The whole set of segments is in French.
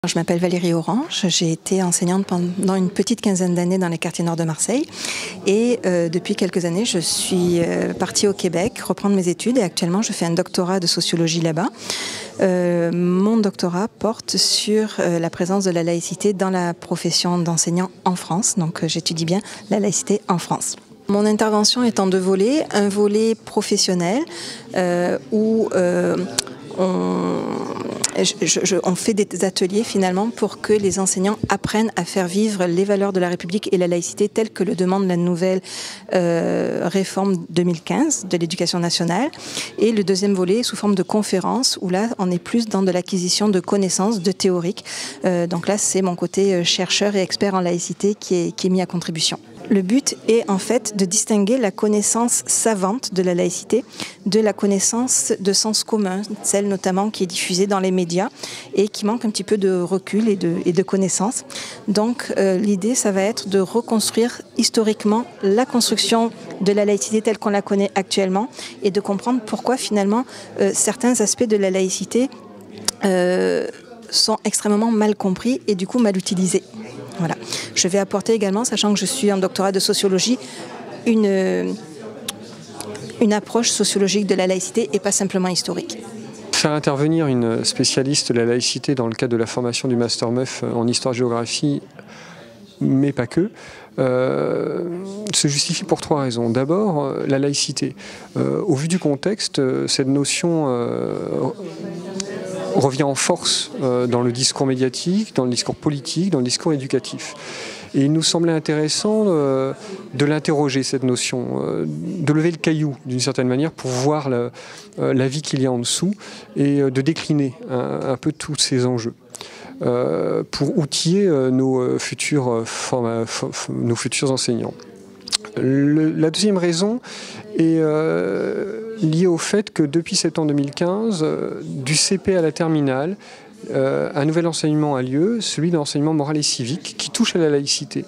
Je m'appelle Valérie Orange, j'ai été enseignante pendant une petite quinzaine d'années dans les quartiers nord de Marseille et depuis quelques années je suis partie au Québec reprendre mes études et actuellement je fais un doctorat de sociologie là-bas. Mon doctorat porte sur la présence de la laïcité dans la profession d'enseignant en France, donc j'étudie bien la laïcité en France. Mon intervention est en deux volets, un volet professionnel où on fait des ateliers finalement pour que les enseignants apprennent à faire vivre les valeurs de la République et la laïcité telles que le demande la nouvelle réforme 2015 de l'éducation nationale. Et le deuxième volet sous forme de conférence où là on est plus dans de l'acquisition de connaissances, de théoriques. Donc là c'est mon côté chercheur et expert en laïcité qui est mis à contribution. Le but est en fait de distinguer la connaissance savante de la laïcité de la connaissance de sens commun, celle notamment qui est diffusée dans les médias et qui manque un petit peu de recul et de connaissances. Donc l'idée, ça va être de reconstruire historiquement la construction de la laïcité telle qu'on la connaît actuellement et de comprendre pourquoi finalement certains aspects de la laïcité sont extrêmement mal compris et du coup mal utilisés. Voilà. Je vais apporter également, sachant que je suis en doctorat de sociologie, une approche sociologique de la laïcité et pas simplement historique. Faire intervenir une spécialiste de la laïcité dans le cadre de la formation du Master MEF en histoire-géographie, mais pas que, se justifie pour trois raisons. D'abord, la laïcité. Au vu du contexte, cette notion revient en force dans le discours médiatique, dans le discours politique, dans le discours éducatif. Et il nous semblait intéressant de l'interroger, cette notion, de lever le caillou d'une certaine manière pour voir la vie qu'il y a en dessous et de décliner un peu tous ces enjeux. Pour outiller nos futurs enseignants. La deuxième raison est liée au fait que depuis septembre 2015, du CP à la terminale, un nouvel enseignement a lieu, celui de l'enseignement moral et civique, qui touche à la laïcité.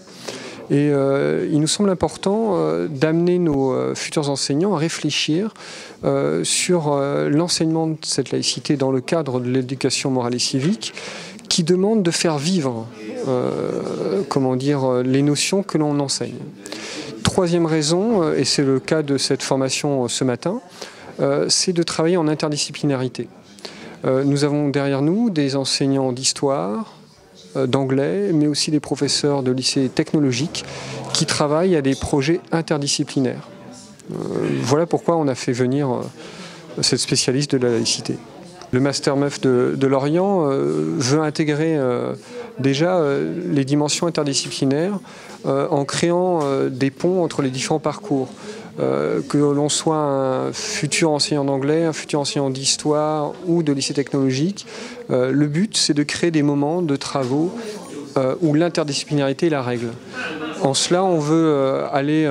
Et il nous semble important d'amener nos futurs enseignants à réfléchir sur l'enseignement de cette laïcité dans le cadre de l'éducation morale et civique, qui demande de faire vivre les notions que l'on enseigne. Troisième raison, et c'est le cas de cette formation ce matin, c'est de travailler en interdisciplinarité. Nous avons derrière nous des enseignants d'histoire, d'anglais, mais aussi des professeurs de lycées technologiques qui travaillent à des projets interdisciplinaires. Voilà pourquoi on a fait venir cette spécialiste de la laïcité. Le Master MEF de Lorient veut intégrer déjà les dimensions interdisciplinaires en créant des ponts entre les différents parcours. Que l'on soit un futur enseignant d'anglais, un futur enseignant d'histoire ou de lycée technologique, le but c'est de créer des moments de travaux où l'interdisciplinarité est la règle. En cela, on veut aller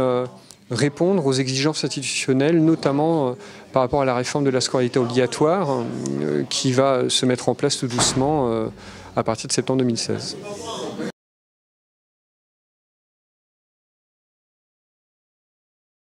répondre aux exigences institutionnelles, notamment par rapport à la réforme de la scolarité obligatoire qui va se mettre en place tout doucement à partir de septembre 2016.